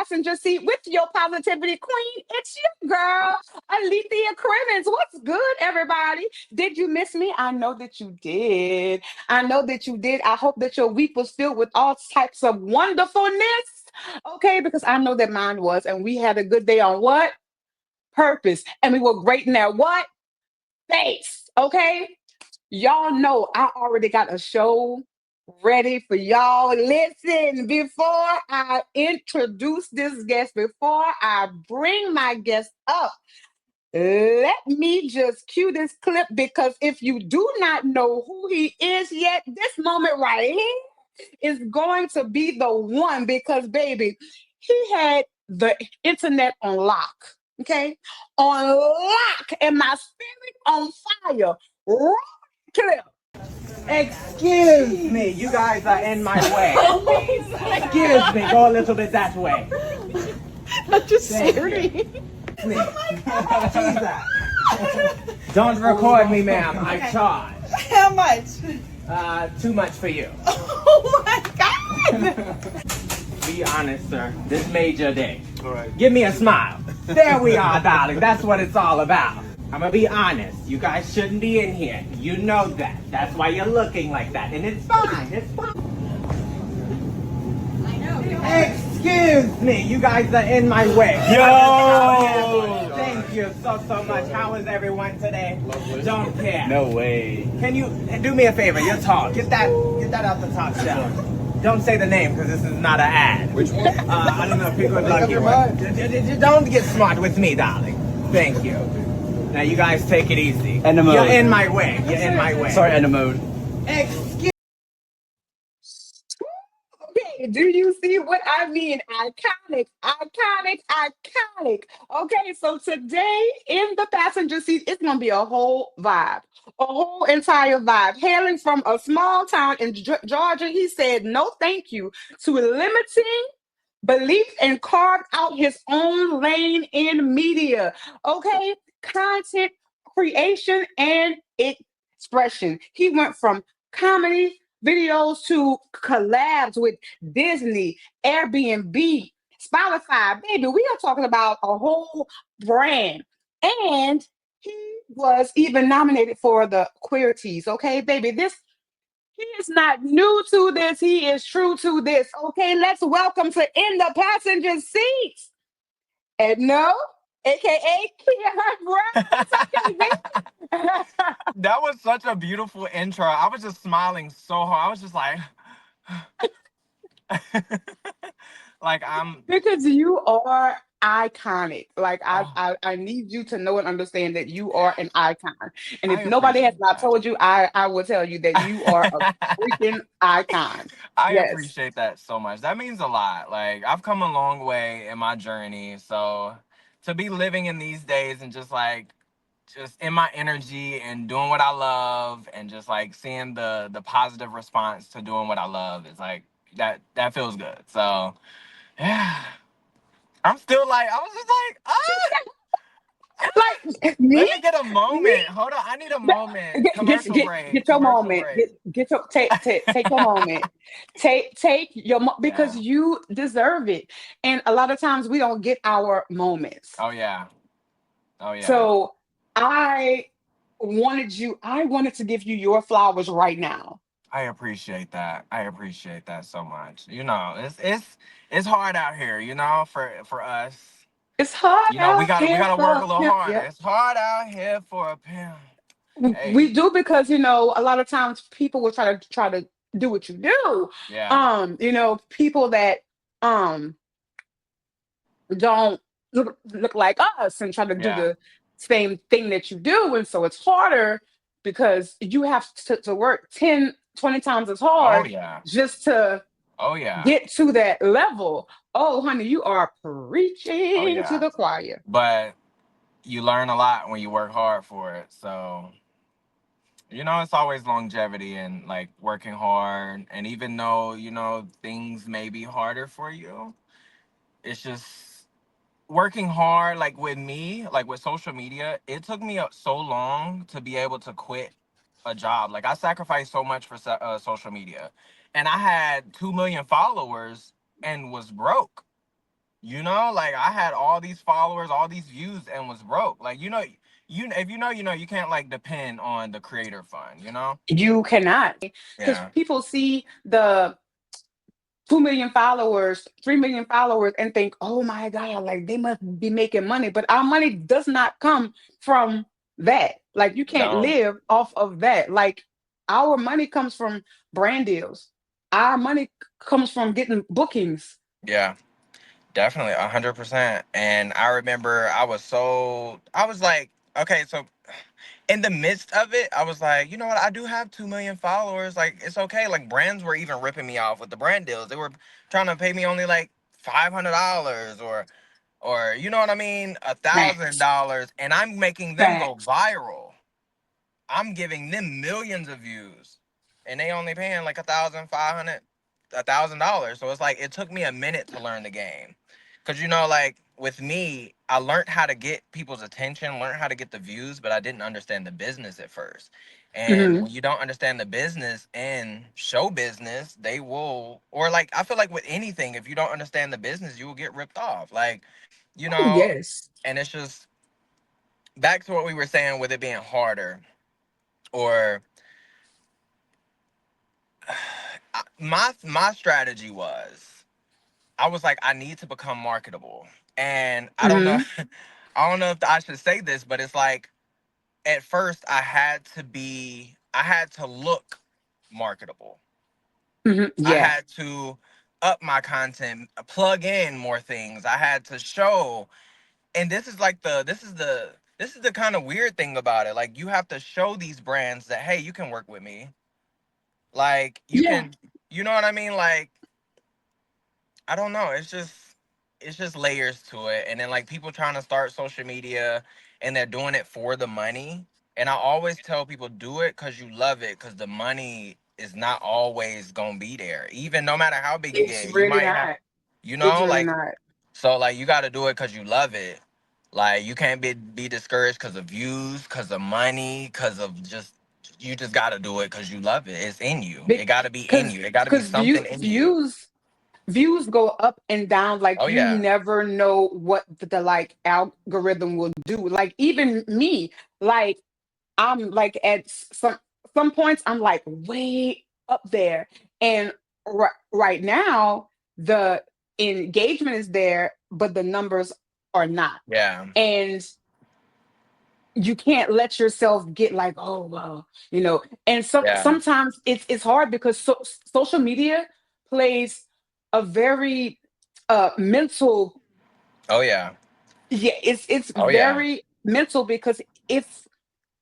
passenger seat with your positivity queen. It's your girl, Alethea Crimmins. What's good, everybody? Did you miss me? I know that you did. I know that you did. I hope that your week was filled with all types of wonderfulness. Okay, because I know that mine was, and we had a good day on what? Purpose. And we were great in that what? Face. Okay. Y'all know I already got a show ready for y'all. Listen, before I introduce this guest, before I bring my guest up, let me just cue this clip because if you do not know who he is yet, this moment right here is going to be the one because, baby, he had the internet on lock. Okay, on lock, and my spirit on fire. Roll clip. Excuse me, you guys are in my way. Excuse me, go a little bit that way. Not just Thank scary. Me. Jesus. Don't record me, ma'am. I charge. How much? Too much for you. Oh my god! Be honest, sir. This made your day. All right. Give me a smile. There we are, darling. That's what it's all about. I'm gonna be honest. You guys shouldn't be in here. You know that. That's why you're looking like that. And it's fine. It's fine. I know. Excuse me. You guys are in my way. Yo! Thank you so much. How is everyone today? Lovely. Don't care. No way. Can you do me a favor? You're tall. Get that out the top shelf. Don't say the name because this is not an ad. Which one? I don't know. Pick good luck here. Don't get smart with me, darling. Thank you. Now you guys take it easy. End of mode. You're in my way. You're in my way. Sorry, end of mode. Excuse. Okay, do you see what I mean? Iconic, iconic, iconic. Okay, so today in the passenger seat, it's gonna be a whole vibe, a whole entire vibe. Hailing from a small town in Georgia, he said no thank you to limiting beliefs and carved out his own lane in media. Okay, content creation and expression. He went from comedy videos to collabs with Disney, Airbnb, Spotify. Baby, we are talking about a whole brand. And he was even nominated for the Queerties. Okay, baby, this he is not new to this. He is true to this. Okay, let's welcome to In the Passenger Seats. Edno, aka Khian Brown. Okay, That was such a beautiful intro. I was just smiling so hard. I was just like, like I'm. because you are iconic. Like Oh, I need you to know and understand that you are an icon. And I if nobody has appreciate not that. told you, I will tell you that you are a freaking icon. I Yes. appreciate that so much. That means a lot. Like I've come a long way in my journey. So to be living in these days and just in my energy and doing what I love and just like seeing the positive response to doing what I love is like that feels good. So yeah. I'm still like I was just like, Like let me, me get a me. moment. Hold on. I need a moment. Commercial break. Get your Commercial moment. break. Get your take your moment. Take your because Yeah. you deserve it. And a lot of times we don't get our moments. Oh yeah. Oh yeah. So I I wanted to give you your flowers right now. I appreciate that. I appreciate that so much. You know, it's hard out here, you know, for us. It's hard You know, we out gotta we here gotta work for a little pimp. harder. Yep. It's hard out here for a pimp. We Hey. do because a lot of times people will try to do what you do. Yeah. People that um don't look like us and try to do Yeah. the same thing that you do. And so it's harder because you have to work 10, 20 times as Oh hard yeah. just to Oh yeah. get to that level. Oh, honey, you are Oh preaching to yeah. the choir. But you learn a lot when you work hard for it. So, you know, it's always longevity and like working hard. And even though, you know, things may be harder for you, it's just working hard. Like with me, like with social media, it took me so long to be able to quit a job. Like I sacrificed so much for social media. And I had 2 million followers and was broke. You know, like I had all these followers, all these views, and was broke. Like you if you know, you can't like depend on the creator fund. You know. You cannot, because Yeah. people see the 2 million followers, 3 million followers, and think, oh my God, like they must be making money. But our money does not come from that. Like you can't Don't. live off of that. Like our money comes from brand deals. Our money comes from getting bookings. Yeah. Definitely, 100%. And I remember I was like, okay, so in the midst of it, I was like, you know what? I do have 2 million followers. Like, it's okay. Like, brands were even ripping me off with the brand deals. They were trying to pay me only like $500 or you know what I mean, a thousand Facts. dollars, and I'm making them go Facts. viral. I'm giving them millions of views, and they only paying like $1,500. So it's like it took me a minute to learn the game, cause you know, like with me, I learned how to get people's attention, learned how to get the views, but I didn't understand the business at first. And Hmm. when you don't understand the business and show business, they will, or like I feel like with anything, if you don't understand the business, you will get ripped off. Like, you Oh, know, yes. and it's just back to what we were saying with it being harder or my strategy was I was like I need to become marketable. And I don't know Hmm. I don't know if I should say this, but it's like at first I had to look marketable. Hmm. I Yeah. had to up my content, plug in more things. I had to show, and this is the kind of weird thing about it. Like you have to show these brands that hey, you can work with me. Like you Yeah. can, you know what I mean? Like I don't know. It's just layers to it. And then like people trying to start social media and they're doing it for the money. And I always tell people do it because you love it, because the money is not always gonna be there. Even no matter how big you It's get, you really might have, not. you It's know, really like not. so like you got to do it because you love it. Like you can't be discouraged because of views, because of money, because of just you just got to do it because you love it. It's in you. It got to be in Because you. It got to be because something in you. views go up and down, like Oh you yeah. never know what the like algorithm will do. Like even me, like I'm like at some points I'm like way up there, and right now the engagement is there but the numbers are not. Yeah. And you can't let yourself get like, oh well, and Yeah. sometimes it's hard because social media plays a very mental. Oh yeah. Yeah, it's Oh yeah. very mental, because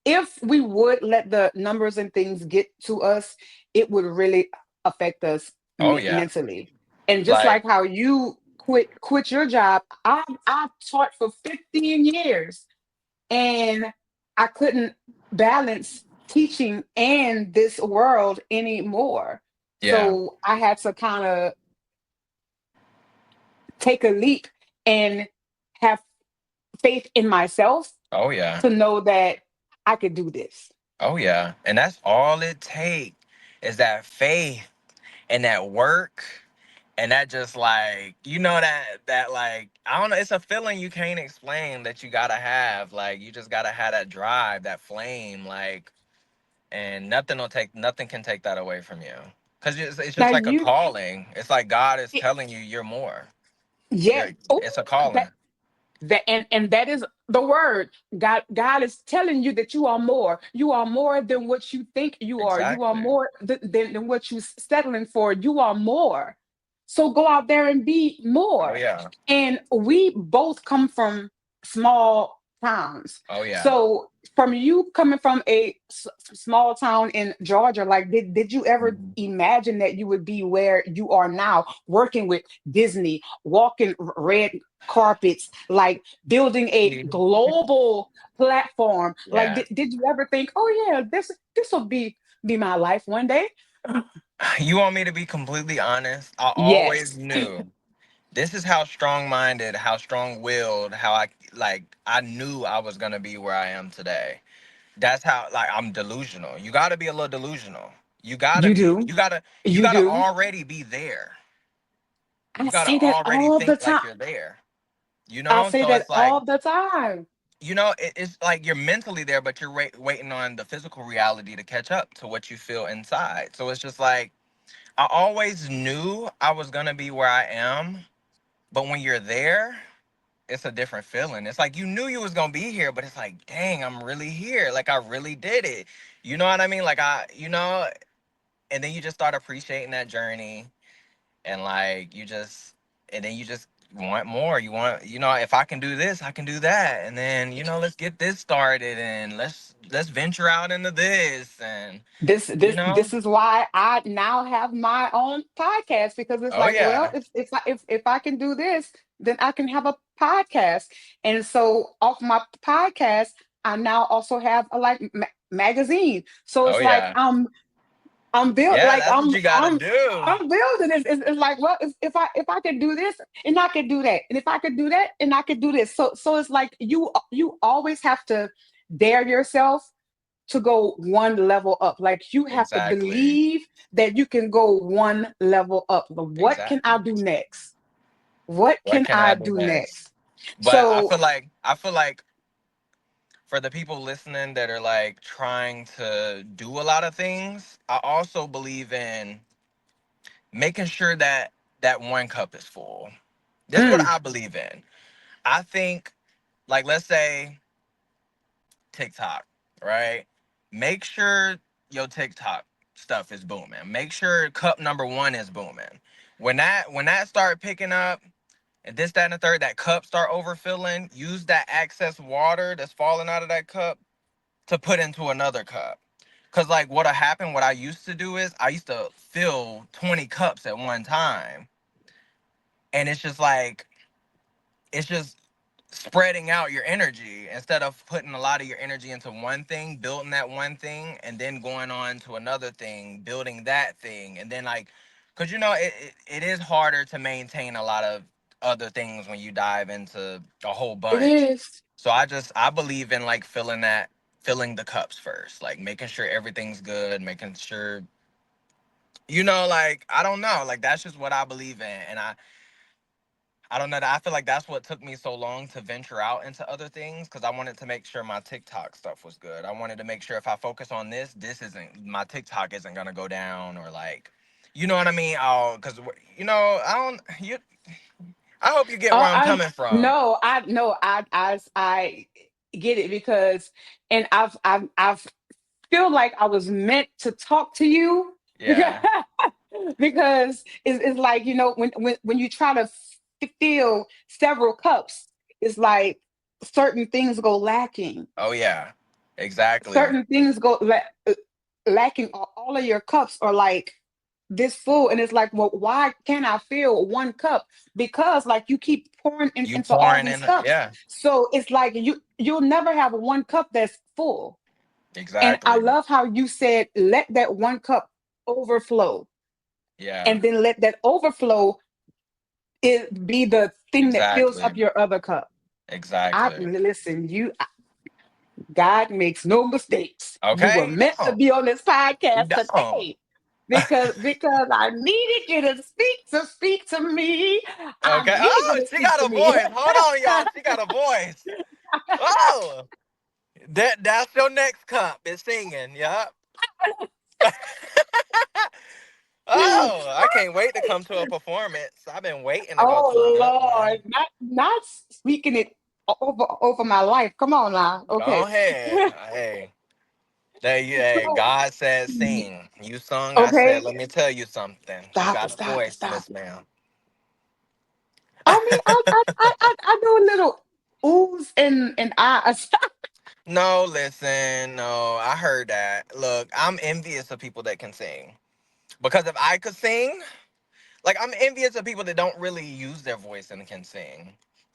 if we would let the numbers and things get to us, it would really affect us Oh yeah. mentally. And just Like like how you quit your job, I taught for 15 years, and I couldn't balance teaching and this world anymore. yeah. So I had to kind of take a leap and have faith in myself Oh yeah. to know that I could do this. Oh yeah. And that's all it takes is that faith and that work and that just like you know that like I don't know, it's a feeling you can't explain that you gotta have. Like you just gotta have that drive, that flame, like and nothing can take that away from you. Cause it's Now just like a you, calling. It's like God is it- telling you you're more. yeah, You're oh, it's a calling. that and that is the word. God is telling you that you are more. You are more than what you think you are. You are Exactly. more than what you're settling for. You are more. So go out there and be Oh more. yeah. And we both come from small towns. Oh yeah. So from you coming from a small town in Georgia, like did you ever Mhm. imagine that you would be where you are now, working with Disney, walking red carpets, like building a global platform? Like Yeah. did you ever think, oh yeah, this will be my life one day? You want me to be completely honest? I always Yes. knew this is how strong-minded, how strong-willed, how I knew I was gonna be where I am today. That's how like I'm delusional. You gotta be a little delusional. You gotta You be. do. You You gotta do. already be there. I You gotta say that already all the think time. like you're there. You I know, say so that it's like, all the time. it's like you're mentally there, but you're waiting on the physical reality to catch up to what you feel inside. So it's just like I always knew I was gonna be where I am, but when you're there, it's a different feeling. It's like you knew you was gonna be here, but it's like, dang, I'm really here. Like I really did it. You know what I mean? Like and then you just start appreciating that journey, and like and then you just want more. You want, if I can do this, I can do that, and then let's get this started, and let's venture out into this, and This you this know, this is why I now have my own podcast, because it's oh like, well, yeah, if I can do this, then I can have a podcast. And so off my podcast, I now also have a like magazine. So oh it's like yeah, I'm built yeah. like That's what you gotta do. I'm building it. It's like, well, if I could do this and I could do that, and if I could do that and I could do this, so it's like you always have to dare yourself to go one level up. Like you have to Exactly, believe that you can go one level up. But what can I exactly. do next? What What can can I I do do next? next? But So, I feel like for the people listening that are like trying to do a lot of things, I also believe in making sure that that one cup is full. This is what mm, I believe in. I think, like, let's say TikTok, right? Make sure your TikTok stuff is booming. Make sure cup number one is booming. When that start picking up, and this, that, and the third, that cup start overfilling, use that excess water that's falling out of that cup to put into another cup. Cause like what'll happen, what I used to do is I used to fill 20 cups at one time. And it's just spreading out your energy instead of putting a lot of your energy into one thing, building that one thing, and then going on to another thing, building that thing. And then like, cause it is harder to maintain a lot of other things when you dive into a whole it bunch. is. So I believe in like filling the cups first, like making sure everything's good, making sure, like, I don't know, like that's just what I believe in. And I don't know. I feel like that's what took me so long to venture out into other things, because I wanted to make sure my TikTok stuff was good. I wanted to make sure if I focus on this isn't, my TikTok isn't gonna go down, or like, you know what I mean? Oh, because I don't. I hope you get where I'm I coming from. no, I no, I get it, because and I've feel like I was meant to talk to you because Yeah. because it's like, when you try to fill several cups, it's like certain things go lacking. Oh yeah. Exactly. Certain things go lacking. All of your cups are like this full, and it's like, well, why can't I fill one cup? Because like you keep pouring You into all pouring these in. cups, Yeah. so it's like you'll never have one cup that's full. And I Exactly. love how you said, let that one cup overflow, Yeah. and then let that overflow be the thing that fills Exactly. up your other cup. I Exactly. listen, God makes no mistakes. You were Okay. You meant to don't. be on this You podcast don't. today, because I needed you to speak to me. I Okay. needed you Oh, to she speak got to a me. voice. Hold on, y'all. She got a voice. Oh, that's your next cup. Is singing. Yup. Oh, I can't wait to come to a performance. I've been waiting to go to a Oh good Lord, one. not speaking it over my life. Come on now. Go Okay. ahead. Hey, hey, So, God said sing. You sung. I said, okay. let me tell you something. You Stop it, got a stop it, voice, stop Miss it. Ma'am. I mean, I do a little oohs and ahs. No, listen, no, I heard that. Look, I'm envious of people that can sing. Because if I could sing, like I'm envious of people that don't really use their voice and can sing.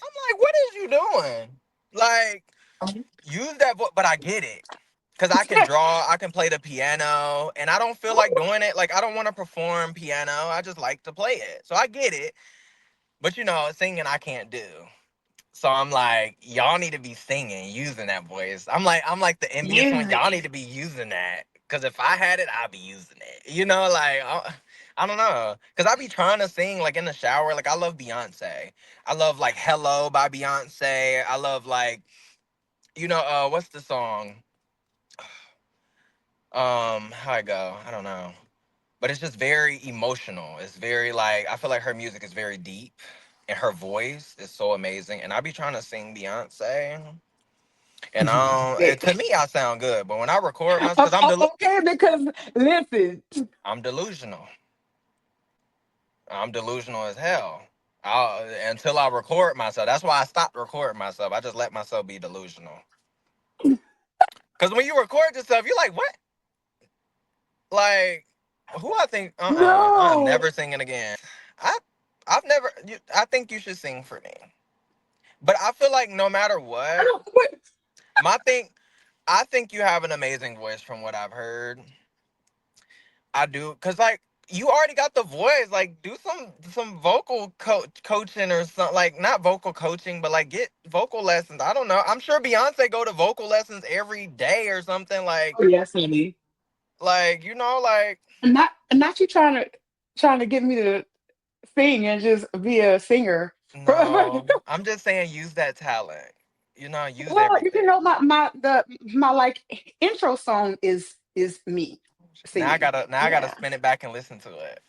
I'm like, what is you doing? Like, use that voice, but I get it. Cause I can draw, I can play the piano, and I don't feel like doing it. Like I don't want to perform piano. I just like to play it. So I get it. But singing I can't do. So I'm like, y'all need to be singing, using that voice. I'm like the envious one. Yeah. Y'all need to be using that. Cause if I had it, I'd be using it. Like I don't know, cause I be trying to sing like in the shower. Like I love Beyonce. I love like "Hello" by Beyonce. I love like what's the song? How I go? I don't know, but it's just very emotional. It's very like I feel like her music is very deep, and her voice is so amazing. And I be trying to sing Beyonce, and to me I sound good, but when I record myself, cause Okay, because listen, I'm delusional. I'm delusional as hell. Until I record myself. That's why I stopped recording myself. I just let myself be delusional. Cause when you record yourself, you're like, what? Like, who I think? I'm no. never singing again. I, I've never. I think you should sing for me. But I feel like no matter I what, don't what, my thing. I think you have an amazing voice from what I've heard. I do, cause like you already got the voice. Like do some vocal coaching or something. Like not vocal coaching, but like get vocal lessons. I don't know. I'm sure Beyonce go to vocal lessons every day or something. oh yes, honey. Like like Not you trying to get me to sing and just be a singer. no. I'm just saying use that talent. Use Well, you everything. know, my like intro song is me singing. Now I gotta Yeah. spin it back and listen to it.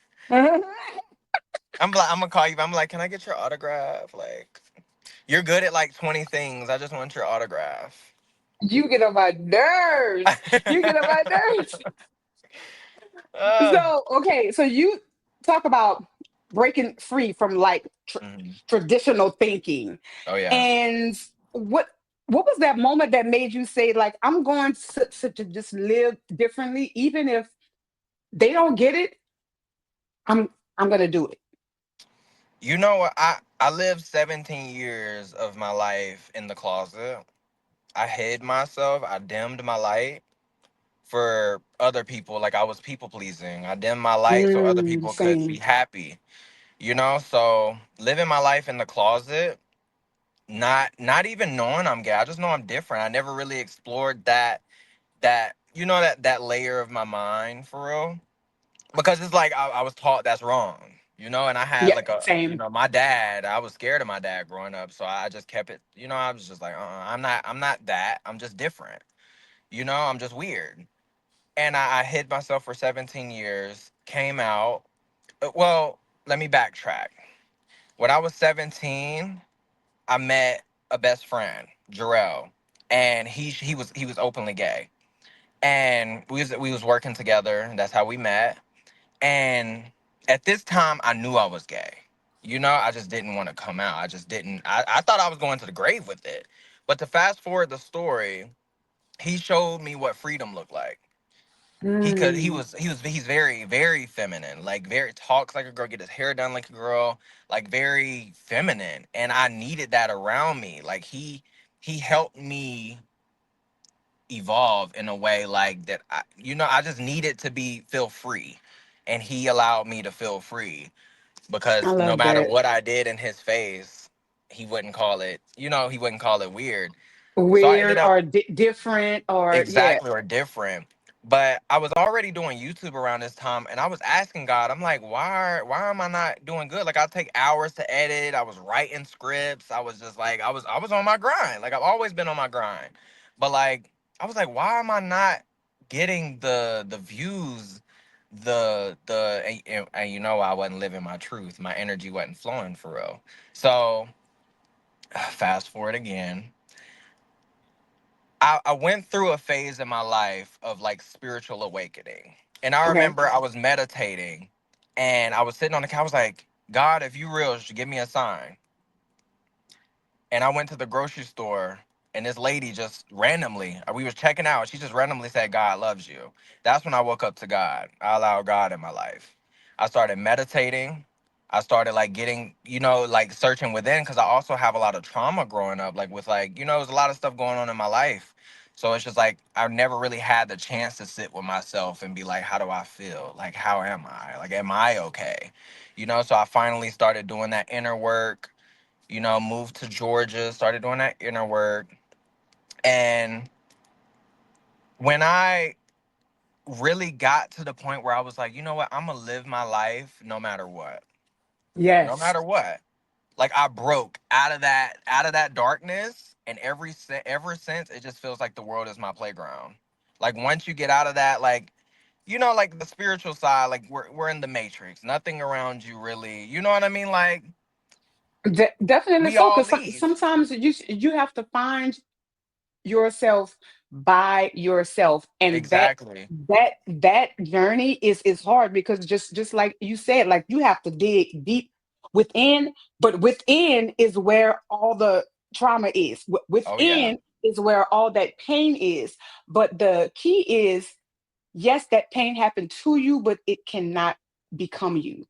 I'm gonna call you. I'm like, can I get your autograph? Like, you're good at like 20 things. I just want your autograph. You get on my nerves. You get on my nerves. uh, So, okay, so you talk about breaking free from like mhm. traditional thinking. Oh yeah. And what what was that moment that made you say like I'm going to just live differently even if they don't get it? I'm I'm going to do it. You know what? I lived 17 years of my life in the closet. I hid myself. I dimmed my light for other people. Like I was people pleasing. I dimmed my light so other people could be Same. happy. So living my life in the closet, not even knowing I'm gay. I just know I'm different. I never really explored that layer of my mind for real. Because it's like I was taught that's wrong, and I had Yeah, like same. my dad. I was scared of my dad growing up, so I just kept it. I was just like, I'm not that. I'm just different. I'm just weird, and I hid myself for 17 years. Came out. Well, let me backtrack. When I was 17, I met a best friend, Jarrell, and he was openly gay, and we was working together. And that's how we met. And at this time, I knew I was gay. I just didn't want to come out. I just didn't. I thought I was going to the grave with it. But to fast forward the story, he showed me what freedom looked like. Mm, He's very, very feminine, like very talks like a girl, get his hair done like a girl, like very feminine. And I needed that around me. Like he helped me evolve in a way like that. I just needed to feel free, and he allowed me to feel free I because no love matter that. what I did in his face, he wouldn't call it weird. So I ended Weird up or different or yeah. exactly or different. But I was already doing YouTube around this time, and I was asking God, I'm like, why am I not doing good? Like I take hours to edit. I was writing scripts. I was just like I was on my grind. Like I've always been on my grind. But like I was like, why am I not getting the views, and I wasn't living my truth. My energy wasn't flowing for real. So fast forward again. I went through a phase in my life of like spiritual awakening. And I Okay. remember I was meditating and I was sitting on the couch. I was like, God, if you real, you should give me a sign. And I went to the grocery store and this lady just randomly, we was checking out. She just randomly said, God loves you. That's when I woke up to God. I allowed God in my life. I started meditating. I started like getting, like searching within because I also have a lot of trauma growing up, like with like, there's a lot of stuff going on in my life. So it's just like I've never really had the chance to sit with myself and be like, how do I feel? Like, how am I? Like, am I okay? So I finally started doing that inner work, moved to Georgia, started doing that inner work. And when I really got to the point where I was like, you know what, I'm gonna live my life no matter what. No Yes. matter what. Like I broke out of that darkness, and ever since it just feels like the world is my playground. Like once you get out of that, like like the spiritual side, like we're in the matrix. Nothing around you really, you know what I mean? Like Definitely we so, all because leave. sometimes you have to find yourself by yourself, and Exactly. that journey is hard, because just like you said, like you have to dig deep within, but within is where all the trauma is. Oh yeah. Within is where all that pain is, but the key is, yes, that pain happened to you, but it cannot become you.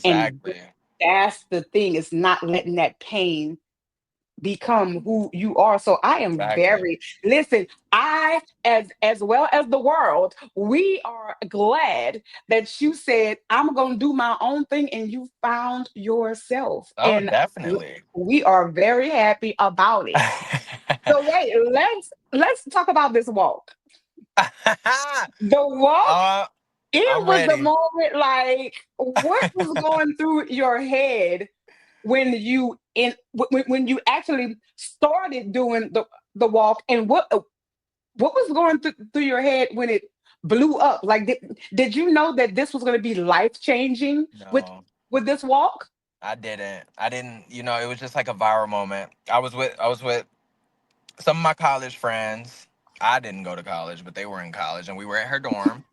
And Exactly. that's the thing, is not letting that pain become who you are. So I am Exactly. very, listen, I, as well as the world, we are glad that you said, I'm gonna do my own thing, and you found yourself. Oh, And definitely. we are very happy about it. So wait, let's talk about this walk. The walk, uh, it I'm was the ready. moment, like, what was going through your head when when you actually started doing the walk, and what was going through your head when it blew up? Like, did you know that this was going to be life changing No, with this walk? I didn't. I didn't. It was just like a viral moment. I was with some of my college friends. I didn't go to college, but they were in college, and we were at her dorm.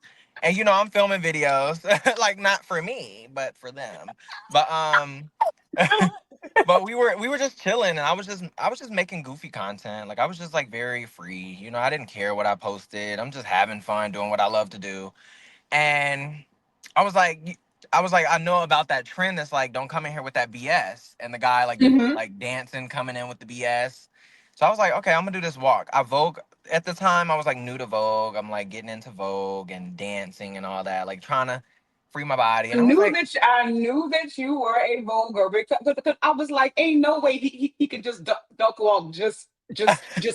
And I'm filming videos, like not for me, but for them. But but we were just chilling, and I was just making goofy content. Like I was just like very free. I didn't care what I posted. I'm just having fun doing what I love to do. And I was like, I know about that trend that's like, don't come in here with that BS. And the guy Hmm. like dancing, coming in with the BS. So I was like, okay, I'm gonna do this walk. Vogue at the time. I was like new to Vogue. I'm like getting into Vogue and dancing and all that, like trying to free my body. And I was like, I knew that you were a vulgar, because I was like, ain't no way he could just duck walk, just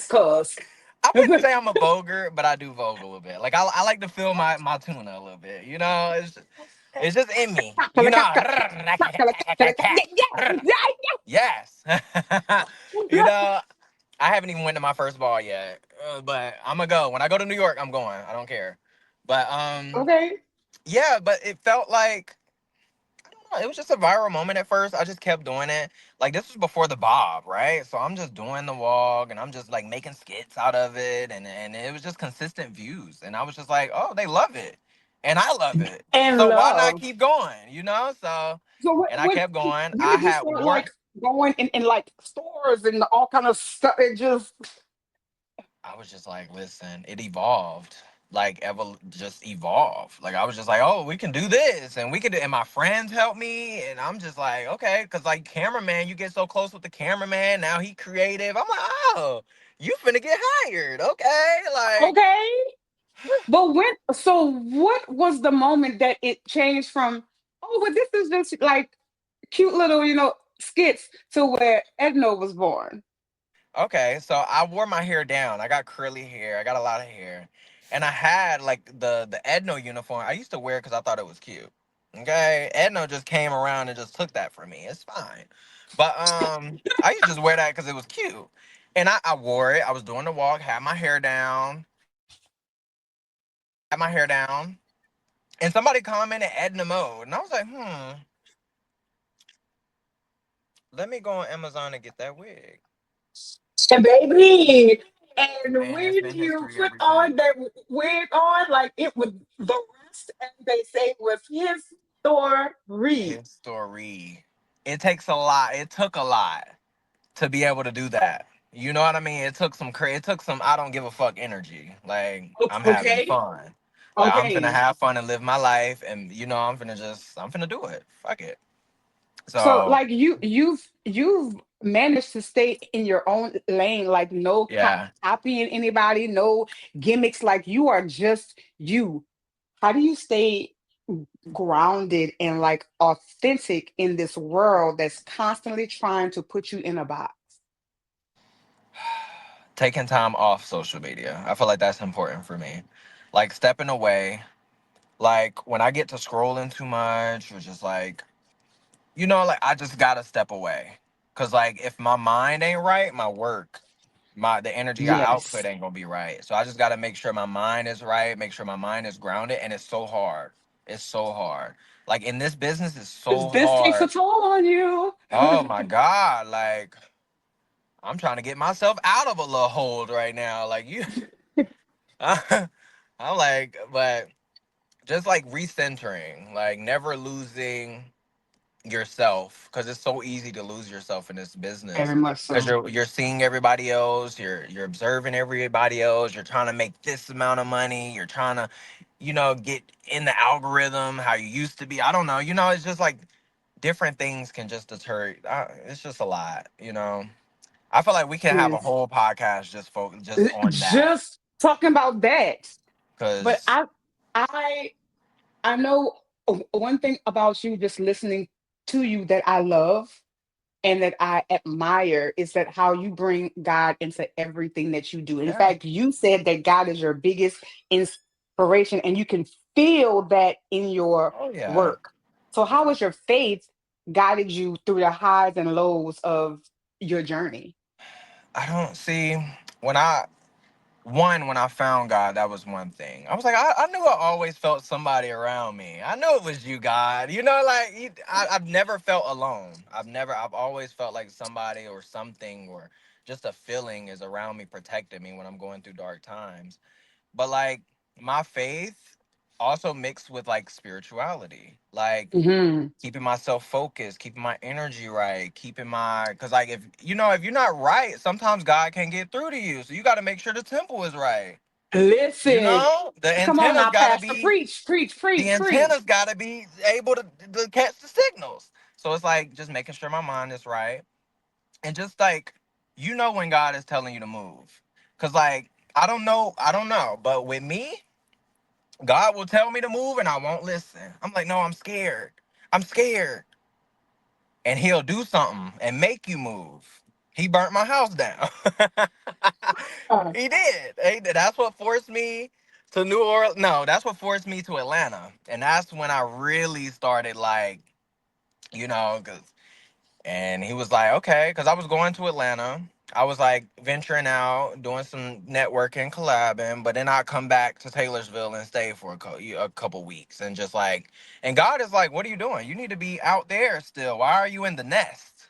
cause. I wouldn't say I'm a Voguer, but I do Vogue a little bit. Like I like to feel my tuna a little bit. It's just in me. Yes. you know, I haven't even went to my first ball yet, but I'm gonna go. When I go to New York, I'm going. I don't care. But Okay. yeah. But it felt like I don't know. It was just a viral moment at first. I just kept doing it. Like this was before the Bob, right? So I'm just doing the walk, and I'm just like making skits out of it, and it was just consistent views, and I was just like, oh, they love it, and I love it. And So why not love. keep going? So, So and I kept going. when I did you had start, one. like, going in like stores and all kind of stuff? It just, I was just like, listen, it evolved. Like just evolved. Like I was just like, oh, we can do this, and we could. And my friends helped me, and I'm just like, okay, because like cameraman, you get so close with the cameraman. Now he creative. I'm like, oh, you finna get hired, okay? Like, okay. But what was the moment that it changed from, oh, but this is just like cute little, skits, to where Edna was born? okay, so I wore my hair down. I got curly hair. I got a lot of hair, and I had like the Edno uniform. I used to wear because I thought it was cute. Okay, Edno just came around and just took that from me. It's fine, but I used to just wear that because it was cute, and I wore it. I was doing the walk, had my hair down, and somebody commented Edna mode, and I was like, let me go on Amazon and get that wig, And baby, and and it's when been you history put ever on since. that wig on, like, it would, the rest, as they say, was his story. His story. It takes a lot. It took a lot to be able to do that. You know what I mean? It took some it took some I don't give a fuck energy. Like I'm having Okay, fun. Like I'm finna okay. have fun and live my life, and I'm finna do it. Fuck it. So, So like, you've managed to stay in your own lane, like no yeah. copying anybody, no gimmicks. Like, you are just you. How do you stay grounded and, like, authentic in this world that's constantly trying to put you in a box? Taking time off social media. I feel like that's important for me. like stepping away. Like when I get to scrolling too much, or just like, like I just gotta step away. Cause like if my mind ain't right, my work, the energy I output Yes. ain't gonna be right. So I just gotta make sure my mind is right, make sure my mind is grounded, and it's so hard. It's so hard. Like in this business, it's so Because this takes a hard. toll on you. Oh my God. Like I'm trying to get myself out of a little hold right now. Like you I'm like, but just like recentering, like never losing yourself, because it's so easy to lose yourself in this business, Very much because so. you're seeing everybody else, you're observing everybody else, you're trying to make this amount of money, you're trying to get in the algorithm how you used to be. I don't know, it's just like different things can just deter. It's just a lot. I feel like we can It have a is. whole podcast just focus just on that, Just talking about that. But because I I know one thing about you, just listening to you, that I love and that I admire is that how you bring God into everything that you do. In yeah. fact, you said that God is your biggest inspiration and you can feel that in your Oh yeah. work. So how has your faith guided you through the highs and lows of your journey? I don't see when I found God, that was one thing. I was like, I knew I always felt somebody around me. I knew it was you, God. Like I've never felt alone. I've always felt like somebody or something or just a feeling is around me, protecting me when I'm going through dark times. But like my faith also mixed with like spirituality, like Hmm. keeping myself focused, keeping my energy right, keeping because like if you're not right, sometimes God can't get through to you. So you got to make sure the temple is right. Listen, The come on antennas now, got to Pastor. be Preach, preach, the preach, antennas preach. got to be able to catch the signals. So it's like just making sure my mind is right, and just like when God is telling you to move, cause like I don't know, but with me, God will tell me to move and I won't listen. I'm like, no, I'm scared. I'm scared. And he'll do something and make you move. He burnt my house down. Uh, He did. That's what forced me to New Orleans. No, that's what forced me to Atlanta. And that's when I really started like, you know, cause, and he was like, okay, because I was going to Atlanta. I was like venturing out, doing some networking, collabing, but then I come back to Taylorsville and stay for a couple weeks and just like, and God is like, what are you doing? You need to be out there still. Why are you in the nest?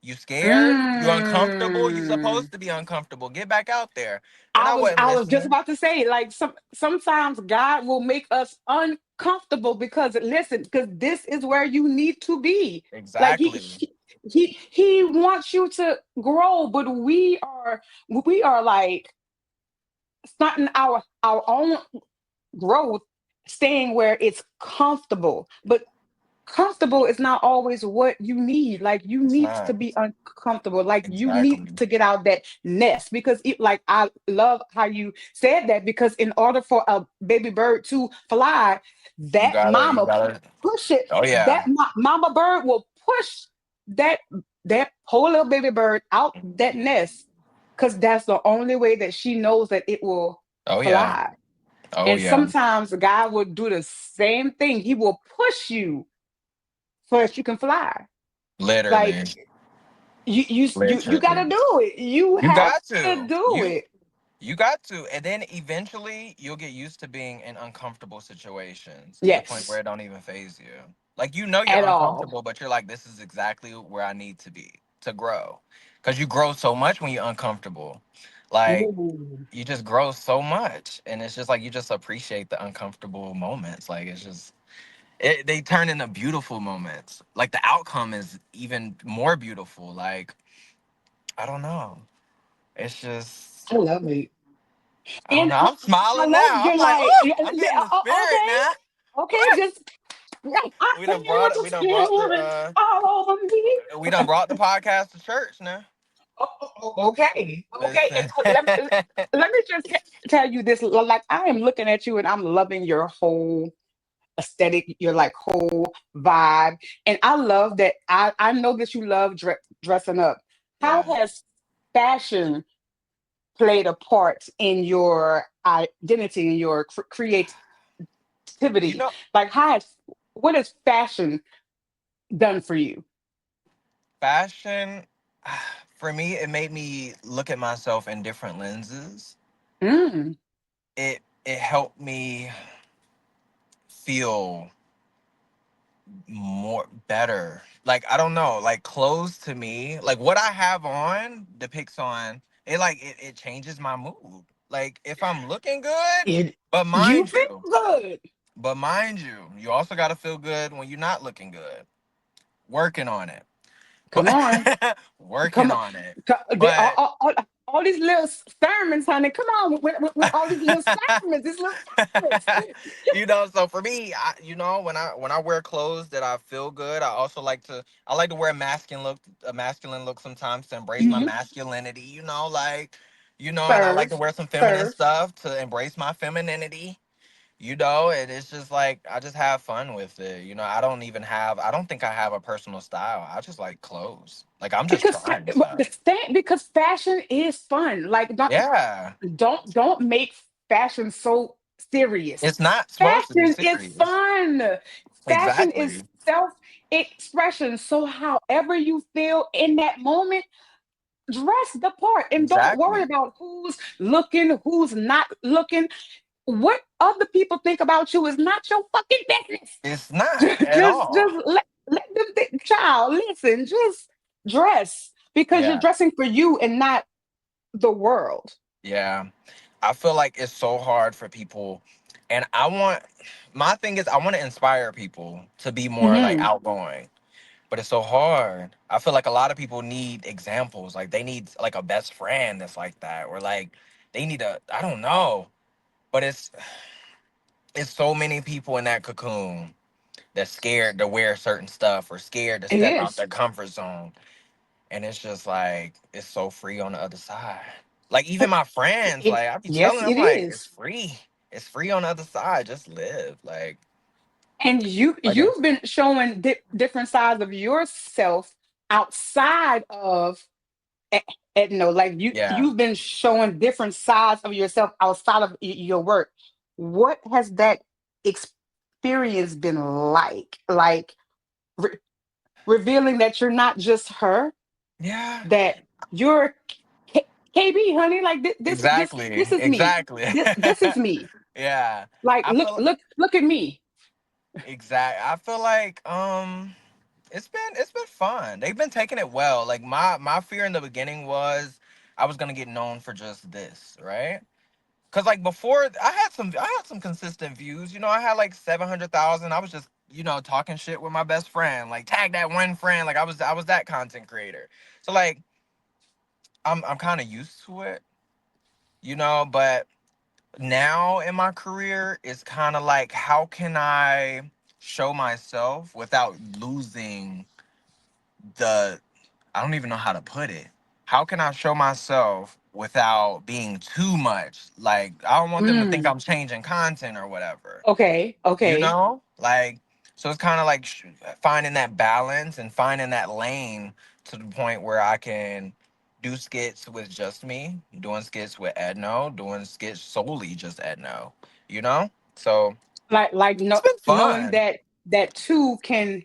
You scared? You uncomfortable? You mm. supposed to be uncomfortable. Get back out there. And I I was wasn't I was just listening. about to say, like, sometimes God will make us uncomfortable because, listen, because this is where you need to be. Like Exactly. he wants you to grow, but we are like stunting our own growth, staying where it's comfortable. But comfortable is not always what you need. Like you It's need to not. be uncomfortable. Like you need Exactly. to get out that nest because like I love how you said that because in order for a baby bird to fly, You that gotta, you mama gotta, push it. oh That yeah. mama bird will push that that whole little baby bird out that nest because that's the only way that she knows that it will Oh yeah. fly. Oh And yeah. sometimes God will do the same thing. He will push you so that you can fly. Literally. Like you Literally. gotta do it. You You have got to to. do it. You got to. And then eventually you'll get used to being in uncomfortable situations to the point where Yes, it don't even phase you. Like you're at all. uncomfortable, but you're like, this is exactly where I need to be to grow. Cause you grow so much when you're uncomfortable. Like Ooh. you just grow so much. And it's just like you just appreciate the uncomfortable moments. Like it's just they turn into beautiful moments. Like the outcome is even more beautiful. Like, I don't know. It's just I love it. I don't And know. I'm I smiling love now. I'm your like, like, oh, yeah, I'm yeah, getting the spirit now. okay, just I We feel done brought the we done brought spirit the all over me. we done brought the podcast to church now. Okay, okay. Listen. Let me just tell you this. Like I am looking at you and I'm loving your whole aesthetic, your like whole vibe. And I love that. I know that you love dressing up. How Yeah. has fashion played a part in your identity and your You creativity? know, Like, what has fashion done for you? fashion for me, it made me look at myself in different lenses. Mm, It helped me feel more better. Like I don't know, like clothes to me, like what I have on depicts on it. Like it changes my mood. Like if I'm looking good, it but you mind feel you, good. you also got to feel good when you're not looking good. Working on it, Come on. but working Come on. on it. All, But all these little sermons, honey. Come on with all these little sermons, these little sermons. so for me, when I wear clothes that I feel good, I like to wear a masculine look sometimes to embrace my Mhm. masculinity. And I like to Serve, wear some feminine serve. stuff to embrace my femininity. And it's just like I just have fun with it. I don't think I have a personal style. I just like clothes. Like I'm just trying stuff. Because fashion is fun. Like Yeah, don't make fashion so serious. it's not supposed to be Fashion is serious. fun. Fashion is Exactly. self expression. So however you feel in that moment, dress the part and don't worry Exactly. about who's looking, who's not looking. What other people think about you is not your fucking business. It's not at Just all. let them think, child, listen, just dress because you're Yeah. dressing for you and not the world. Yeah. I feel like it's so hard for people. And my thing is, I want to inspire people to be more like Hmm. outgoing, but it's so hard. I feel like a lot of people need examples. Like they need like a best friend that's like that, or like they need I don't know, but it's so many people in that cocoon that's scared to wear certain stuff or scared to It step out is. their comfort zone. And it's just like it's so free on the other side. Like even my friends, like I be Yes, telling them it like it's is. free. It's free on the other side. Just live. And Like you've been showing different sides of yourself outside of E- Edno. Like yeah. you've been showing different sides of yourself outside of your work. What has that experience been like? Like re- revealing that you're not just her, Yeah. that you're KB, honey. Like Exactly. this is me. Exactly. This is me. Yeah. Like I feel look at me. I feel like it's been fun. They've been taking it well. Like my fear in the beginning was I was gonna get known for just this, right? Cause like before, I had some consistent views. I had like 700,000. I was just talking shit with my best friend, like tag that one friend. Like I was that content creator. So like I'm kind of used to it, But now in my career, it's kind of like how can I show myself without losing the I don't even know how to put it. How can I show myself without being too much? Like, I don't want them to think Mm, I'm changing content or whatever. okay, okay. Like, so it's kind of like finding that balance and finding that lane to the point where I can do skits with just me, doing skits with Edno, doing skits solely just Edno, you know? So Like it's no, been knowing fun. that two can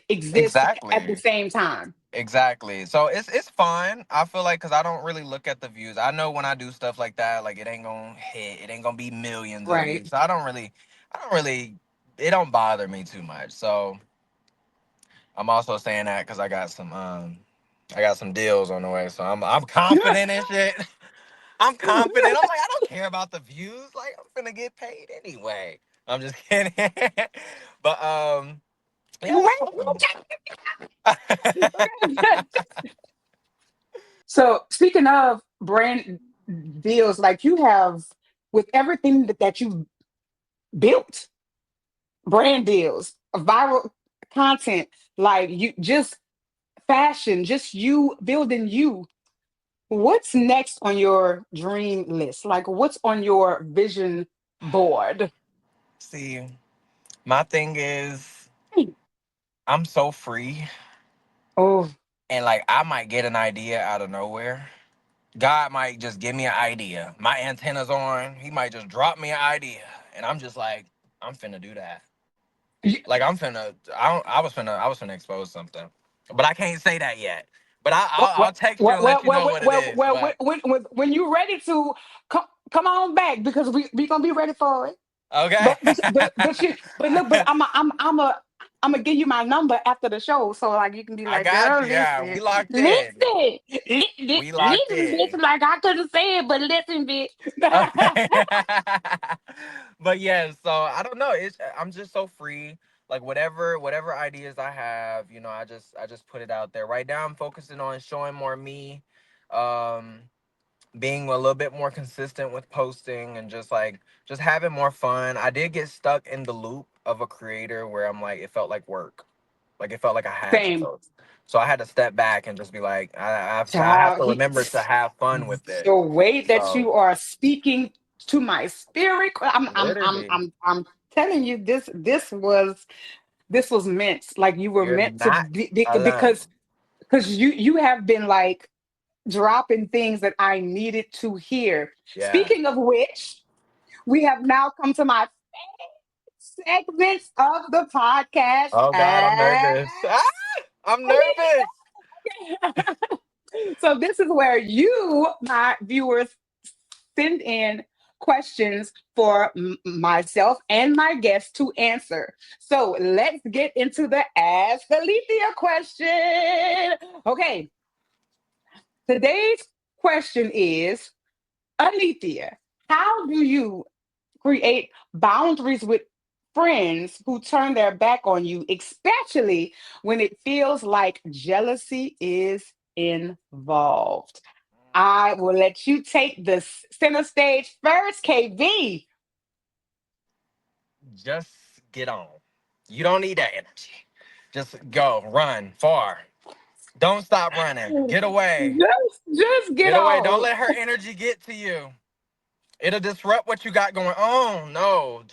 exist at the Exactly. same time. Exactly. So it's fun. I feel like because I don't really look at the views. I know when I do stuff like that, like it ain't gonna hit. It ain't gonna be millions of Right. views. So I don't really. It don't bother me too much. So I'm also saying that because I got some deals on the way. So I'm confident in shit. I'm confident. I'm like I don't care about the views. Like I'm finna get paid anyway. I'm just kidding. But yeah, it's Right. fun. So speaking of brand deals, like you have with everything that you've built, brand deals, viral content, like you just fashion, just you building you. What's next on your dream list? Like what's on your vision board? See, my thing is Hmm. I'm so free Oh, and like I might get an idea out of nowhere God might just give me an idea. My antenna's on. He might just drop me an idea, and I'm just like, I'm finna do that. You- Like I'm finna. I was finna expose something, but I can't say that yet. But Well, I'll text you and let you know what it is. But when you're ready to come on back because we gonna be ready for it. okay, But I'm gonna give you my number after the show, so like you can be I like, got girl, you. Yeah, we listen, locked in. listen, We locked listen, bitch. in. Like I couldn't say it, but listen, bitch. Okay. But yeah, so I don't know. It's I'm just so free. Like whatever ideas I have, I just put it out there. Right now I'm focusing on showing more me, um, being a little bit more consistent with posting and just having more fun. I did get stuck in the loop of a creator where I'm like it felt like work. Like it felt like I had to Same, post. So I had to step back and just be like, I have child. to remember to have fun with it. The way that So you are speaking to my spirit, literally, I'm telling you, this was meant. Like you were you're meant to not be alone. because you have been like dropping things that I needed to hear. Yeah. Speaking of which, we have now come to my segments of the podcast. Oh God, I'm nervous. Ah, I'm nervous. So this is where you, my viewers, send in questions for myself and my guests to answer. So let's get into the Ask Alethea question. Okay, today's question is, Alethea, how do you create boundaries with friends who turn their back on you, especially when it feels like jealousy is involved? I will let you take the center stage first, KB. Just get on. You don't need that energy. Just go, run far. Don't stop running. Get away. Just get Get away. Don't on. let her energy get to you. It'll disrupt what you got going on. No,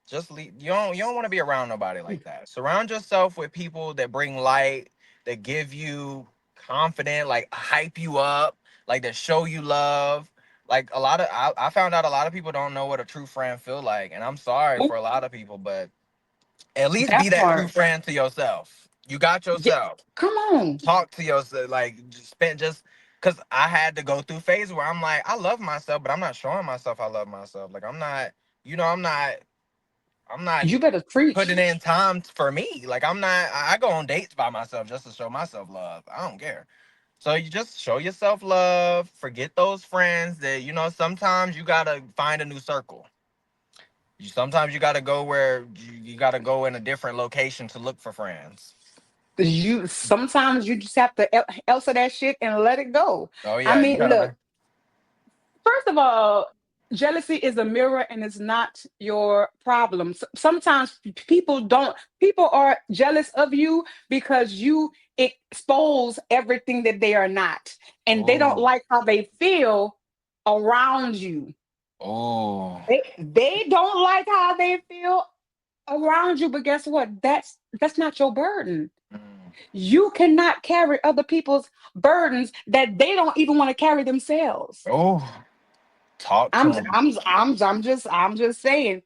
just leave. You don't want to be around nobody like that. Surround yourself with people that bring light, that give you confidence, like hype you up, like that show you love. Like I found out a lot of people don't know what a true friend feel like, and I'm sorry for a lot of people, but at least be That that true part. friend to yourself. You got Yeah, yourself. come on. Talk to yourself, like just because I had to go through phase where I'm like, I love myself, but I'm not showing myself I love myself. Like I'm not, I'm not You better putting preach. in time for me. Like I'm not. I go on dates by myself just to show myself love. I don't care. So you just show yourself love. Forget those friends that Sometimes you gotta find a new circle. Sometimes you gotta go where you gotta go in a different location to look for friends. You sometimes you just have to answer that shit and let it go. Oh I yeah, you mean, gotta look, learn. first of all, jealousy is a mirror and it's not your problem. Sometimes people are jealous of you because you expose everything that they are not, and they don't Oh, like how they feel around you. oh. They don't like how they feel around you, but guess what? That's not your burden. Mm. You cannot carry other people's burdens that they don't even want to carry themselves. Oh, talk I'm to him. I'm I'm just saying,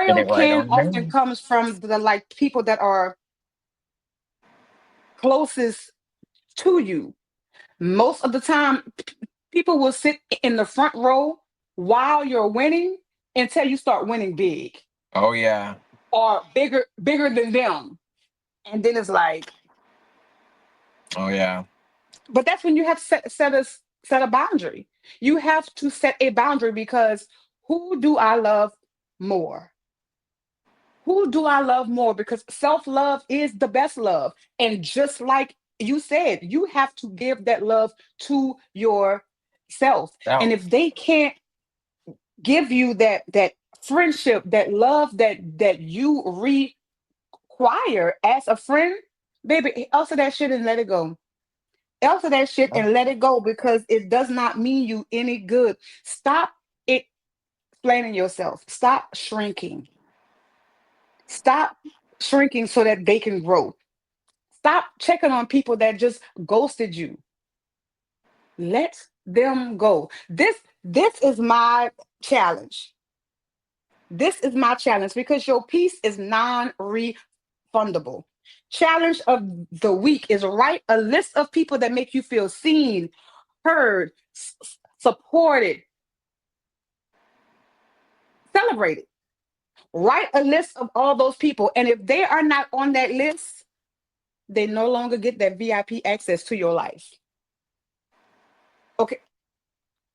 Get betrayal it right can on often me. comes from the like people that are closest to you. Most of the time, people will sit in the front row while you're winning until you start winning big Oh yeah. or bigger than them. And then it's like, Oh yeah. but that's when you have to set a boundary. You have to set a boundary because who do I love more? Who do I love more? Because self love is the best love. And just like you said, you have to give that love to yourself. And Self. if they can't give you that friendship, that love that you require as a friend, baby, answer that shit and let it go. Answer that shit and let it go because it does not mean you any good. Stop explaining yourself. Stop shrinking. Stop shrinking so that they can grow. Stop checking on people that just ghosted you. Let them go. This is my challenge. This is my challenge because your peace is non-refundable. Challenge of the week is write a list of people that make you feel seen, heard, supported, celebrated. Write a list of all those people. And if they are not on that list, they no longer get that VIP access to your life. Okay,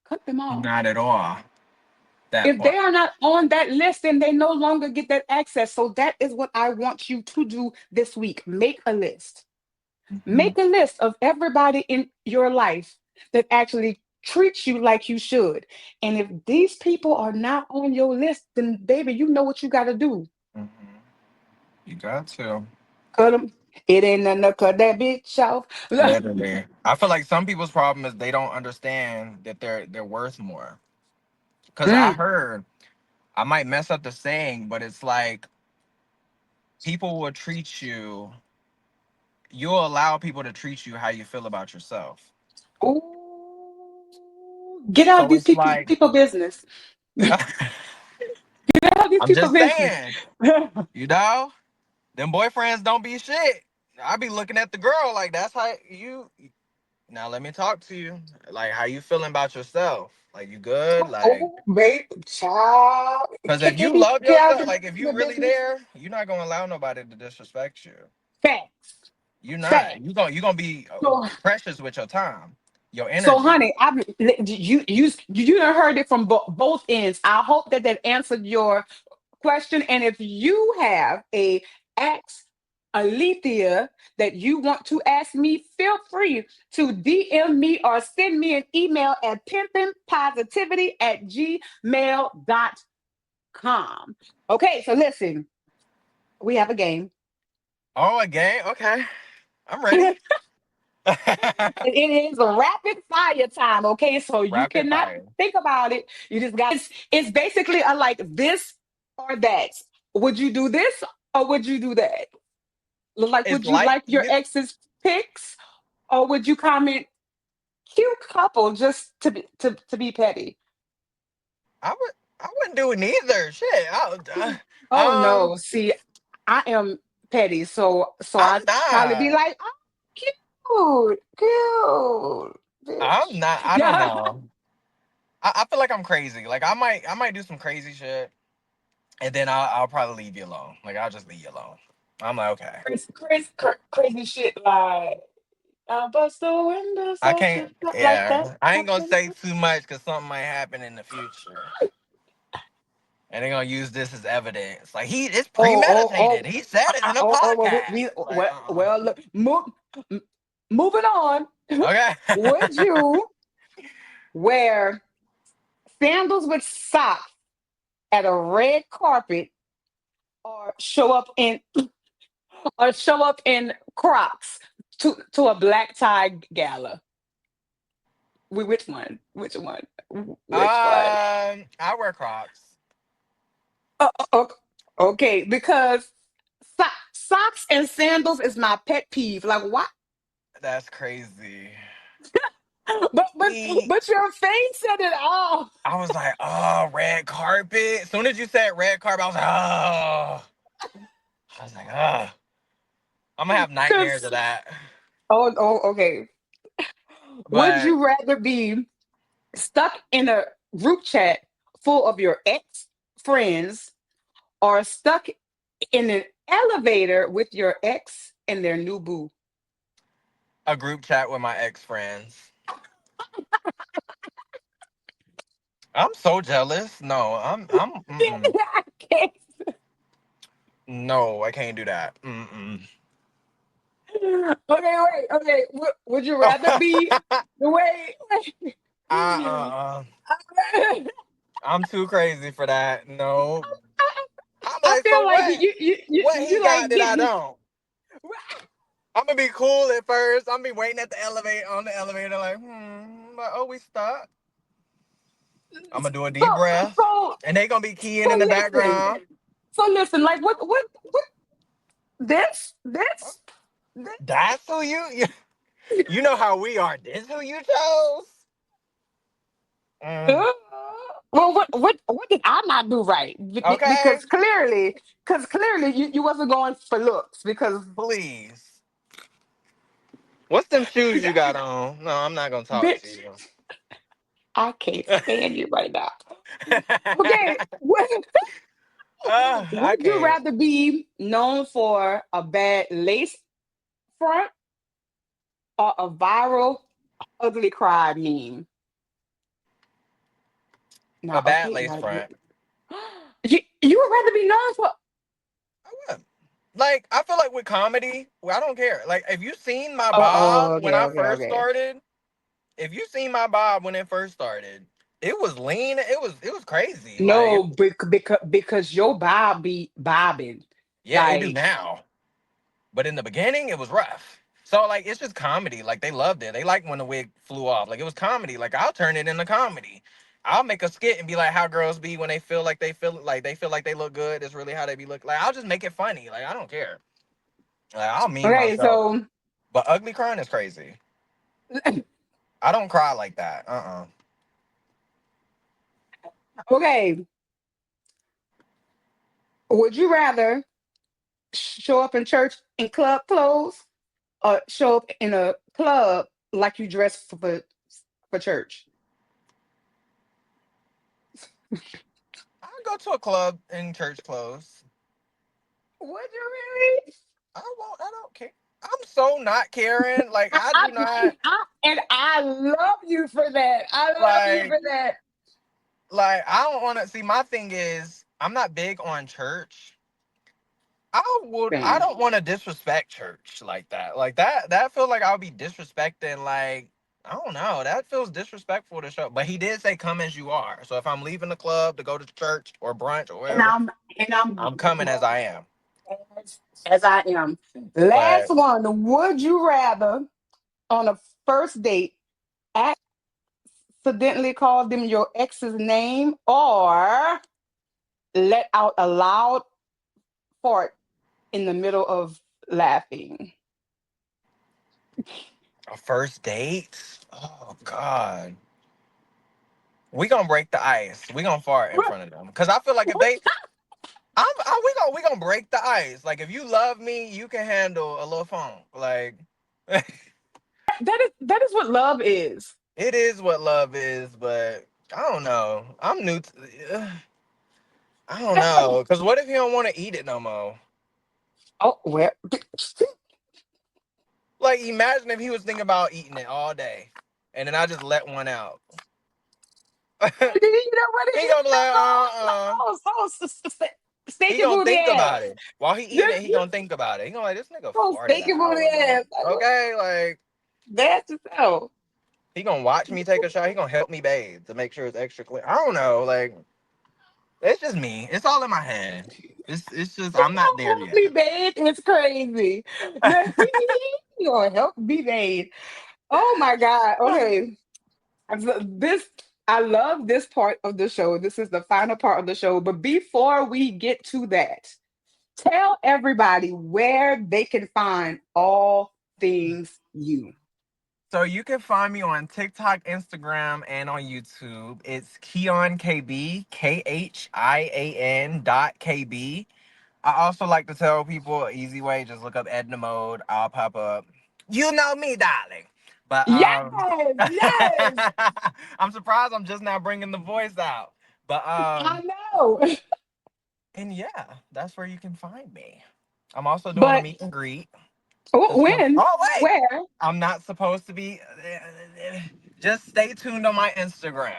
cut them off. Not at all. That If they part. are not on that list, then they no longer get that access. So that is what I want you to do this week. Make a list. Mhm. Make a list of everybody in your life that actually treats you like you should. And if these people are not on your list, then baby, you know what you got to do. Mhm. You got to. Cut them. It ain't nothing to cut that bitch off. Literally. I feel like some people's problem is they don't understand that they're worth more. Cause I Mm. heard, I might mess up the saying, but it's like people will treat you, you'll allow people to treat you how you feel about yourself. Ooh. Get out of So these it's like people business. Get out of these I'm people just business. saying, you know, them boyfriends don't be shit. I be looking at the girl like that's how you now let me talk to you. Like how you feeling about yourself? Like you good? Like Oh, babe, child. because if you Can love get out yourself, like if you the really business. there, you're not gonna allow nobody to disrespect you. Facts. You're not. Facts. You gonna be So, precious with your time, your so, energy. honey, you done heard it from both ends. I hope that that answered your question. And if you have a ex Alethea that you want to ask me, feel free to DM me or send me an email at pimpingpositivity@gmail.com. Okay, so listen, we have a game. Oh, a game? Okay, I'm ready. It is a rapid fire time, okay? So you Rapid cannot fire. think about it. You just got it's basically a like this or that. Would you do this or would you do that? Like, It's would you like like your you. ex's pics or would you comment cute couple just to be petty? I would. I wouldn't do neither. Shit. Oh no, see, I am petty, so I'm I probably be not. like, oh, cute, I'm bitch. not. I don't Yeah. know. I feel like I'm crazy. Like I might do some crazy shit, and then I'll probably leave you alone. Like I'll just leave you alone. I'm like okay. Crazy shit like I bust the windows I out can't. your car like that. Yeah, I ain't gonna say too much because something might happen in the future, and they're gonna use this as evidence. Like it's Oh, premeditated. He said it in a well, podcast. Like well, look, m- moving on. okay. Would you wear sandals with socks at a red carpet or show up in Crocs to a black tie gala? Which one? Which one? Which one? I wear Crocs. Uh, okay, because socks and sandals is my pet peeve. Like what? That's crazy. But but See, but your face said it all. I was like, oh, red carpet. As soon as you said red carpet, I was like, oh. I was like, oh. I'm gonna have nightmares of Cause that. okay. Would But you rather be stuck in a group chat full of your ex friends or stuck in an elevator with your ex and their new boo? a group chat with my ex friends. I'm so jealous. No, mm-mm. I can't. No, I can't do that. Mm-mm. Okay, wait, okay. Would you rather be the way? uh-uh. I'm too crazy for that. No. I'm I like, feel so like what? What he you got like that I getting. don't? I'm gonna be cool at first. I'm gonna be waiting at the elevator on the elevator, like, but oh, we stuck. I'm gonna do a So deep breath, so and they gonna be keying so in the listen. background. So listen. Like what this That's who you know how we are. This who you chose. Mm, Uh, well, what did I not do right? okay, Because clearly you wasn't going for looks because please. What's them shoes you got on? No, I'm not gonna talk to bitch, you. I can't stand you right now. Okay, I would you can't. rather be known for a bad lace front or a viral ugly cry meme? A Now, bad okay, lace now front. you would rather be known for. I would. Like, I feel like with comedy, well, I don't care. Like, if you seen my Oh, bob when okay, I okay, first okay. started, if you seen my bob when it first started, it was lean. It was crazy. Like, No, because your bob be bobbing. yeah, it do Like, now. But in the beginning, it was rough. So like it's just comedy. Like they loved it. They liked when the wig flew off. Like it was comedy. Like I'll turn it into comedy. I'll make a skit and be like how girls be when they feel like they look good. It's really how they be look. Like I'll just make it funny. Like I don't care. Like I'll meme okay, myself. so But ugly crying is crazy. I don't cry like that. okay, would you rather show up in church in club clothes or show up in a club like you dress for church? I'll go to a club in church clothes. Would you really? I won't. I don't care. I'm so not caring. Like I, I I, do not and I love you for that. I love you like. for that. I don't want to see. My thing is, I'm not big on church. I Same. don't want to disrespect church like that. Like that feels like I'll be disrespecting. Like I don't know. That feels disrespectful to show. But he did say come as you are. So if I'm leaving the club to go to church or brunch or And whatever, I'm I'm coming as I am. as I am. Last But one. Would you rather on a first date accidentally call them your ex's name or let out a loud fart in the middle of laughing? a first date? Oh God. We gonna break the ice. We gonna fart in front of them. Cause I feel like if they we gonna break the ice. Like if you love me, you can handle a little phone. Like That is what love is. it is what love is, but I don't know. I'm new. I don't know. Cause what if you don't want to eat it no more? Oh well. Like imagine if he was thinking about eating it all day, and then I just let one out. You know what? He You gonna be like, He steak and gonna booty think ass. about it while he eating it. He You gonna think about it. He gonna like this nigga know, farted steak an and booty hour ago. ass. Like, what? Okay, like That's just so. he gonna watch me take a shot. He gonna help me bathe to make sure it's extra clean. I don't know. Like it's just me. It's all in my head. It's just I'm not there Help me yet. bathe. It's crazy. You gonna help me bathe. Oh my God. Okay. This I love this part of the show. This is the final part of the show. But before we get to that, tell everybody where they can find all things you. So you can find me on TikTok, Instagram, and on YouTube. It's Khian KB, KHIAN.KB. I also like to tell people easy way, just look up Edna Mode. I'll pop up. You know me, darling. But Yes, yes, I'm surprised I'm just now bringing the voice out. But I know. and yeah, that's where you can find me. I'm also doing a But meet and greet. oh, It's gonna. when? Oh wait, Where? I'm not supposed to be. Just stay tuned on my Instagram.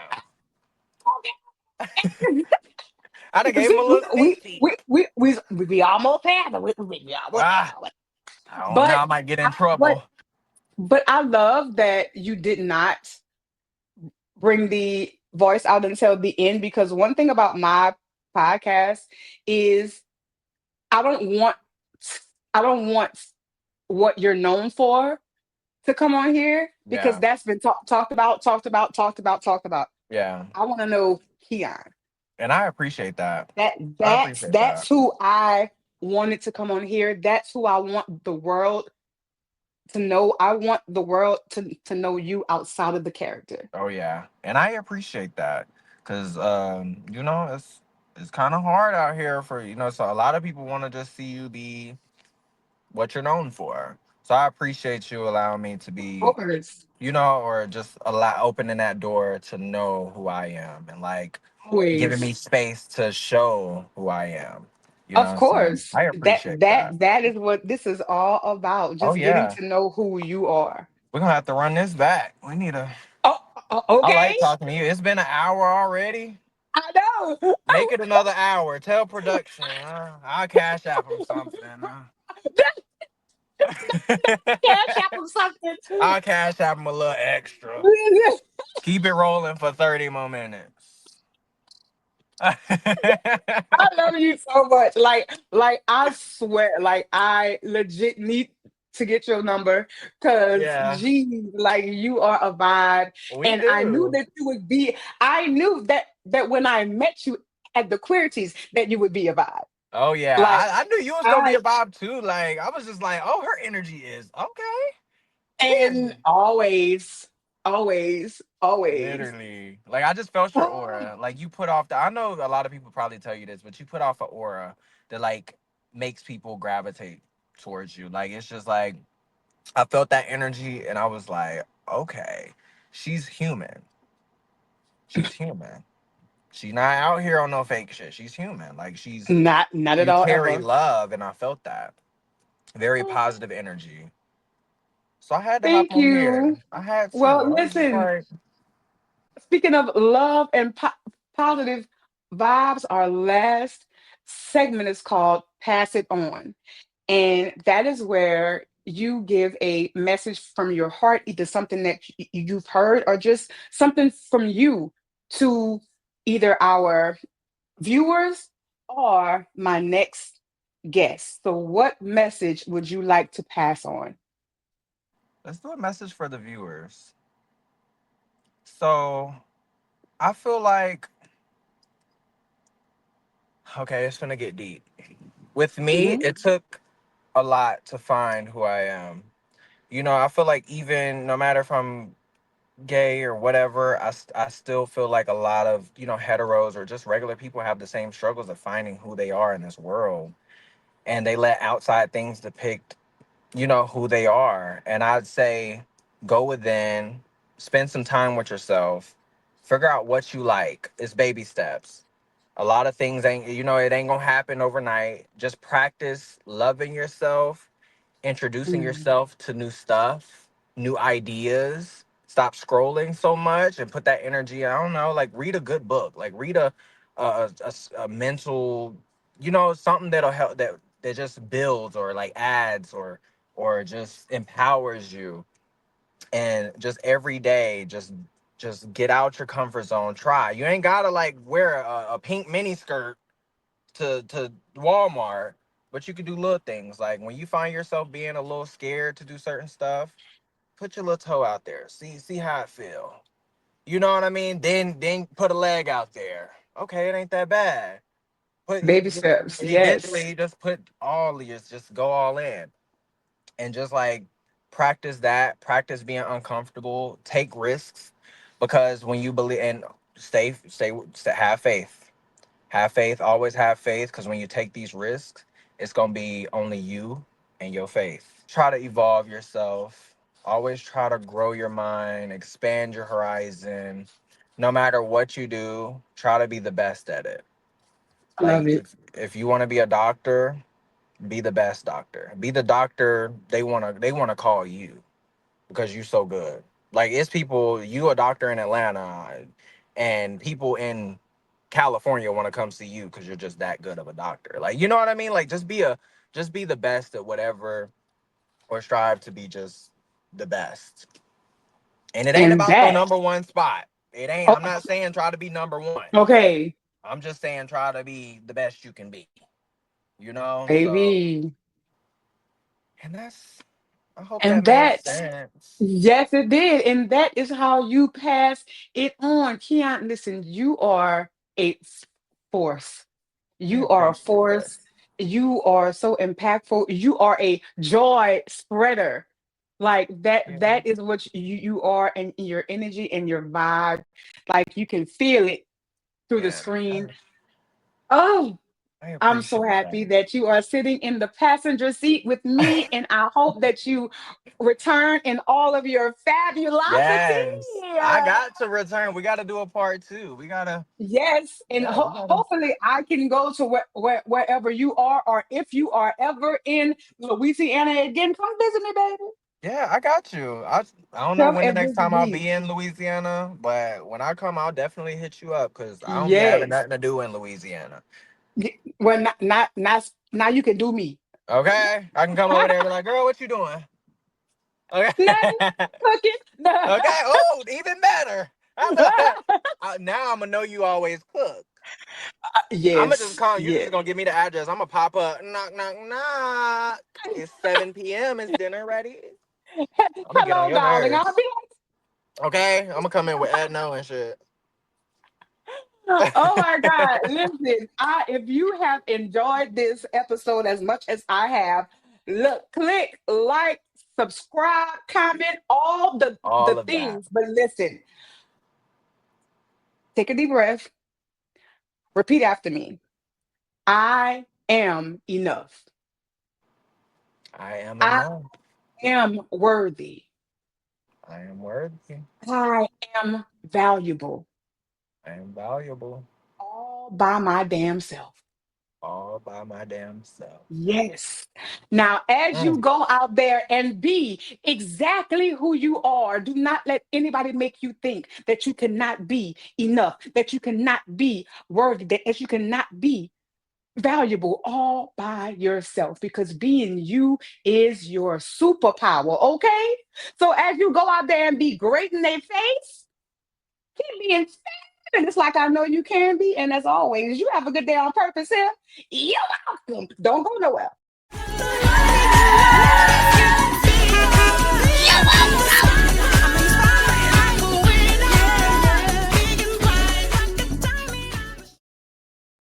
I done gave him See, a little sneak peek. we almost had it. We almost Ah, had it. I don't know. But I might get in I, but trouble. but I love that you did not bring the voice out until the end because one thing about my podcast is I don't want I don't want what you're known for to come on here because Yeah, that's been talked about. yeah, I want to know Keon. and I appreciate that. That I that's appreciate that's that. who I wanted to come on here. That's who I want the world to know. I want the world to know you outside of the character. Oh yeah, and I appreciate that because it's kind of hard out here for so a lot of people want to just see you be what you're known for. So I appreciate you allowing me to Of be, course. or just allow opening that door to know who I am and like giving me Always. space to show who I am. You know Of what I'm saying? course. I That appreciate that that. that is what this is all about. Oh Just getting yeah, to know who you are. we're gonna have to run this back. We need a. Oh, I okay. like talking to you. It's been an hour already. I know. Make it another hour. Tell production. I'll cash out from something. Cash app or something. I'll cash out them a little extra. Keep it rolling for 30 more minutes. I love you so much. Like I swear, like I legit need to get your number because Yeah, geez, like you are a vibe. we And I knew do. that you would be, I knew that when I met you at the queerties that you would be a vibe. Oh yeah, Like I knew you was gonna be I a Bob too. Like I was just like, oh, her energy is okay. She is and always, always, always. literally like I just felt your aura. Like you put off the. I know a lot of people probably tell you this, but you put off an aura that like makes people gravitate towards you. Like it's just like I felt that energy, and I was like, okay, she's human. She's human. She's not out here on no fake shit. She's human. Like Not at you all carry ever. love, and I felt that very positive energy. So I had to hop Thank on here. you. I had to. Well, I was just listen, like, speaking of love and positive vibes, our last segment is called Pass It On. And that is where you give a message from your heart, either something that you've heard or just something from you to either our viewers or my next guest. So, what message would you like to pass on? let's do a message for the viewers. So I feel like, okay, it's gonna get deep. With me, Mhm. it took a lot to find who I am. I feel like even no matter if I'm gay or whatever, I still feel like a lot of, heteros or just regular people have the same struggles of finding who they are in this world. And they let outside things depict, who they are. And I'd say go within, spend some time with yourself, figure out what you like. It's baby steps. A lot of things ain't, it ain't gonna happen overnight. Just practice loving yourself, introducing Mm. yourself to new stuff, new ideas. Stop scrolling so much and put that energy. I don't know, like read a good book, like read a mental, something that'll help that just builds or like adds or just empowers you. And just every day, just get out your comfort zone. Try. You ain't gotta like wear a pink mini skirt to Walmart, but you could do little things like when you find yourself being a little scared to do certain stuff, put your little toe out there. See how it feel. You know what I mean? Then put a leg out there. Okay, it ain't that bad. Baby steps. And Yes. eventually just put all of your just go all in and just like practice that, practice being uncomfortable, take risks because when you believe and have faith. Have faith, always have faith, because when you take these risks, it's gonna be only you and your faith. Try to evolve yourself. Always try to grow your mind, expand your horizon. No matter what you do, try to be the best at it. I love Like it. if you want to be a doctor, be the best doctor. Be the doctor they wanna call you because you're so good. Like it's people, you a doctor in Atlanta, and people in California want to come see you because you're just that good of a doctor. Like you know what I mean? Like just be the best at whatever, or strive to be just the best. And it ain't And about the that, number one spot. It ain't. oh, I'm not saying try to be number one. okay, I'm just saying try to be the best you can be. So baby. and that's. I hope that And made that's, sense. yes, it did. And that is how you pass it on. Keon, listen, you are a force. I You are a appreciate that. force. You are so impactful. You are a joy spreader. Like that is what you are, and your energy and your vibe. Like you can feel it through the Yeah, screen. Oh, I I'm so appreciate that. happy that you are sitting in the passenger seat with me, and I hope that you return in all of your fabulosity. Yes, I got to return. We got to do a part two. We gotta. Yes, and Yeah, we gotta. hopefully I can go to wherever you are, or if you are ever in Louisiana again, come visit me, baby. Yeah, I got you. I don't know Come when the and next visit time I'll me. be in Louisiana, but when I come, I'll definitely hit you up because I don't be having Yes. nothing to do in Louisiana. Well, not now. You can do me. Okay, I can come over there and be like, "Girl, what you doing?" Okay. Nothing cooking. No. Okay. Oh, even better. I know. Now I'm gonna know you always cook. I'm gonna just Yes. call you. Just Yes. gonna give me the address. I'm gonna pop up. Knock, knock, knock. It's 7 p.m. Is dinner ready? I'm gonna get on Hello, your darling. I'll nerves. be Okay. I'm gonna come in with Edno and shit. like, oh my God. Listen, if you have enjoyed this episode as much as I have, look, click like, subscribe, comment, all the All of that. things. But listen, take a deep breath, repeat after me. I am enough. I am I enough. am worthy. I am worthy. I am valuable I am valuable. all by my damn self. All by my damn self. Yes. Now, as you Mm. go out there and be exactly who you are, do not let anybody make you think that you cannot be enough, that you cannot be worthy, that you cannot be valuable all by yourself, because being you is your superpower. Okay. So, as you go out there and be great in their face, keep being fabulous like I know you can be. And as always, you have a good day on purpose here. You're welcome. Don't go nowhere.